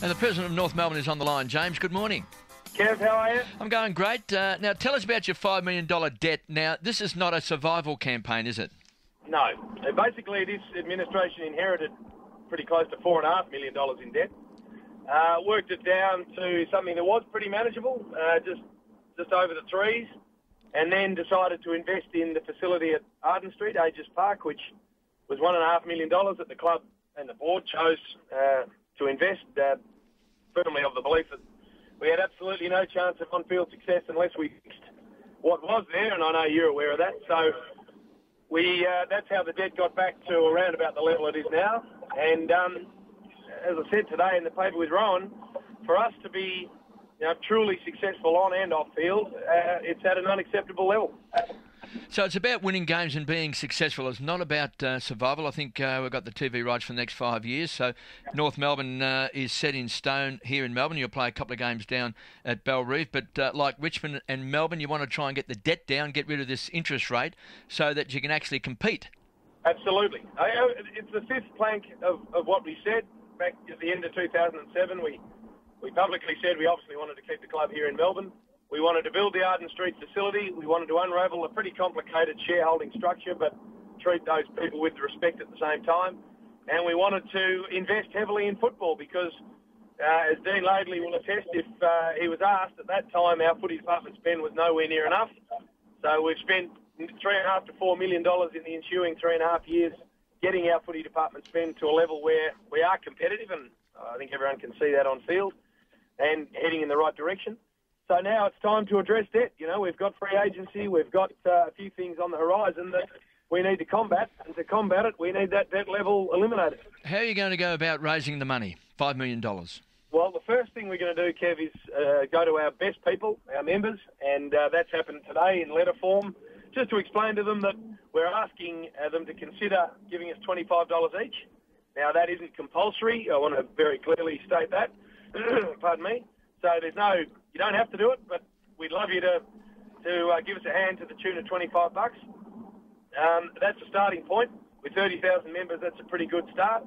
And the President of North Melbourne is on the line. James, good morning. Kev, how are you? I'm going great. Now, tell us about your $5 million debt. Now, this is not a survival campaign, is it? No. Basically, this administration inherited pretty close to $4.5 million in debt. Worked it down to something that was pretty manageable, just over the threes, and then decided to invest in the facility at Arden Street, Aegis Park, which was $1.5 million that the club and the board chose to invest, firmly of the belief that we had absolutely no chance of on-field success unless we fixed what was there, and I know you're aware of that. So that's how the debt got back to around about the level it is now. And as I said today in the paper with Rowan, for us to be truly successful on and off field, it's at an unacceptable level. So it's about winning games and being successful. It's not about survival. I think we've got the TV rights for the next 5 years. So North Melbourne is set in stone here in Melbourne. You'll play a couple of games down at Bell Reef. But like Richmond and Melbourne, you want to try and get the debt down, get rid of this interest rate so that you can actually compete. Absolutely. It's the fifth plank of what we said back at the end of 2007. We publicly said we obviously wanted to keep the club here in Melbourne. We wanted to build the Arden Street facility. We wanted to unravel a pretty complicated shareholding structure, but treat those people with respect at the same time. And we wanted to invest heavily in football because, as Dean Laidley will attest, if he was asked at that time, our footy department spend was nowhere near enough. So we've spent $3.5 to $4 million in the ensuing 3.5 years getting our footy department spend to a level where we are competitive, and I think everyone can see that on field, and heading in the right direction. So now it's time to address debt. We've got free agency, we've got a few things on the horizon that we need to combat, and to combat it, we need that debt level eliminated. How are you going to go about raising the money, $5 million? Well, the first thing we're going to do, Kev, is go to our best people, our members, and that's happened today in letter form, just to explain to them that we're asking them to consider giving us $25 each. Now, that isn't compulsory. I want to very clearly state that. Pardon me. So you don't have to do it, but we'd love you to give us a hand to the tune of $25. That's a starting point. With 30,000 members, that's a pretty good start.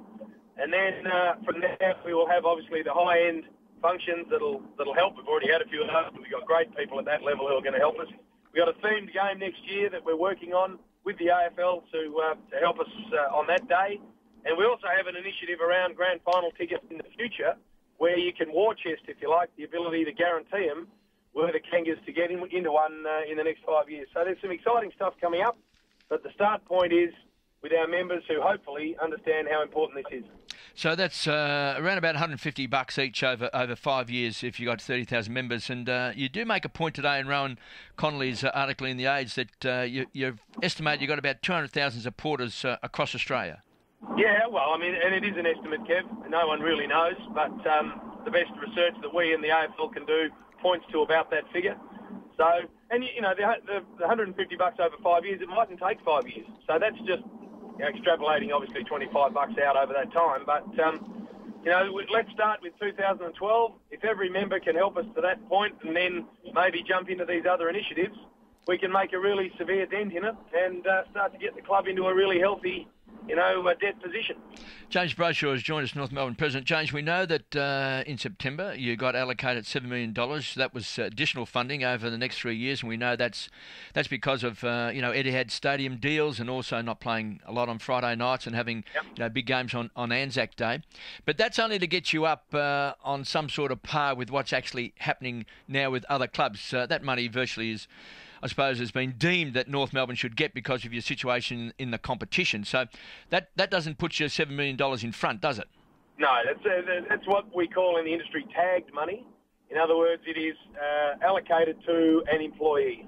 And then from there, we will have obviously the high-end functions that'll help. We've already had a few of those, but we've got great people at that level who are going to help us. We've got a themed game next year that we're working on with the AFL to help us on that day. And we also have an initiative around grand final tickets in the future, where you can war chest, if you like, the ability to guarantee them were the Kangas to get into one in the next 5 years. So there's some exciting stuff coming up, but the start point is with our members who hopefully understand how important this is. So that's around about $150 each over 5 years if you've got 30,000 members. And you do make a point today in Rowan Connolly's article in The Age that you estimate you've got about 200,000 supporters across Australia. Yeah, well, I mean, and it is an estimate, Kev. No one really knows, but the best research that we in the AFL can do points to about that figure. So, and the $150 over 5 years, it mightn't take 5 years. So that's just extrapolating, obviously, $25 out over that time. But let's start with 2012. If every member can help us to that point, and then maybe jump into these other initiatives, we can make a really severe dent in it and start to get the club into a really healthy a debt position. James Brayshaw has joined us, North Melbourne President. James, we know that in September you got allocated $7 million. That was additional funding over the next 3 years, and we know that's because of Etihad Stadium deals and also not playing a lot on Friday nights and having big games on Anzac Day. But that's only to get you up on some sort of par with what's actually happening now with other clubs. That money virtually is, I suppose, has been deemed that North Melbourne should get because of your situation in the competition. So that doesn't put you $7 million in front, does it? No, that's what we call in the industry tagged money. In other words, it is allocated to an employee.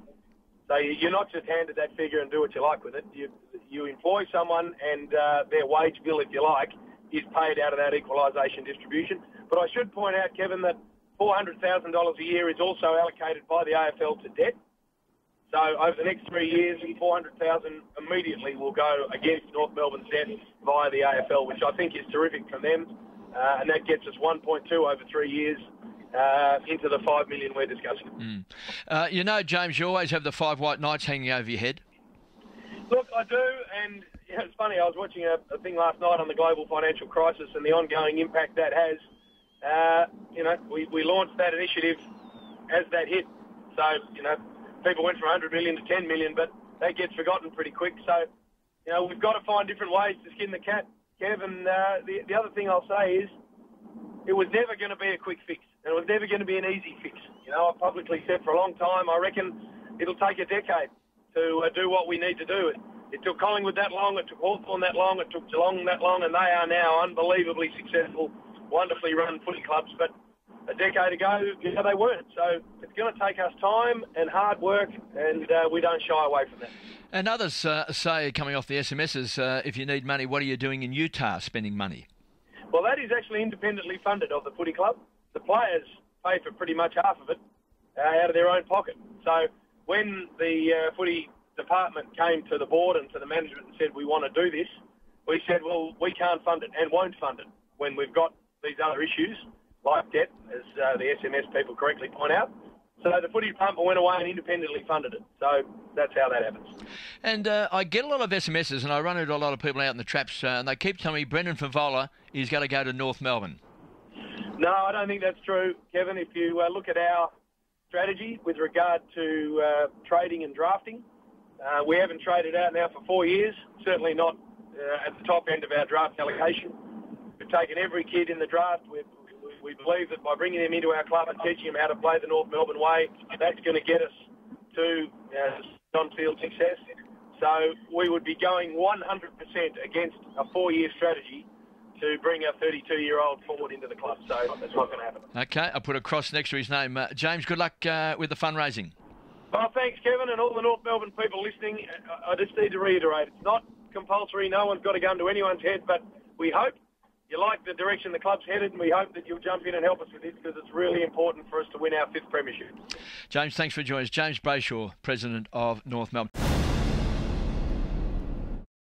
So you're not just handed that figure and do what you like with it. You employ someone and their wage bill, if you like, is paid out of that equalisation distribution. But I should point out, Kevin, that $400,000 a year is also allocated by the AFL to debt. So over the next 3 years, $400,000 immediately will go against North Melbourne's debt via the AFL, which I think is terrific from them. And that gets us 1.2 over 3 years into the $5 million we're discussing. James, you always have the 5 white knights hanging over your head. Look, I do, and it's funny, I was watching a thing last night on the global financial crisis and the ongoing impact that has we launched that initiative as that hit. So, people went from 100 million to 10 million, but that gets forgotten pretty quick. So, we've got to find different ways to skin the cat, Kev. And the other thing I'll say is it was never going to be a quick fix. And it was never going to be an easy fix. I've publicly said for a long time, I reckon it'll take a decade to do what we need to do. It took Collingwood that long, it took Hawthorn that long, it took Geelong that long, and they are now unbelievably successful, wonderfully run footy clubs. But a decade ago, they weren't. So it's going to take us time and hard work, and we don't shy away from that. And others say, coming off the SMSs, if you need money, what are you doing in Utah spending money? Well, that is actually independently funded of the footy club. The players pay for pretty much half of it out of their own pocket. So when the footy department came to the board and to the management and said, we want to do this, we said, well, we can't fund it and won't fund it when we've got these other issues like debt, as the SMS people correctly point out. So the footy department went away and independently funded it. So that's how that happens. And I get a lot of SMSs, and I run into a lot of people out in the traps, and they keep telling me Brendan Fevola is going to go to North Melbourne. No, I don't think that's true, Kevin. If you look at our strategy with regard to trading and drafting, we haven't traded out now for 4 years, certainly not at the top end of our draft allocation. We've taken every kid in the draft. We believe that by bringing them into our club and teaching them how to play the North Melbourne way, that's going to get us to on-field success. So we would be going 100% against a 4-year strategy to bring a 32-year-old forward into the club. So that's not going to happen. Okay, I'll put a cross next to his name. James, good luck with the fundraising. Well, thanks, Kevin, and all the North Melbourne people listening. I just need to reiterate, it's not compulsory. No one's got a gun to anyone's head, but we hope you like the direction the club's headed, and we hope that you'll jump in and help us with this because it's really important for us to win our 5th premiership. James, thanks for joining us. James Brayshaw, President of North Melbourne.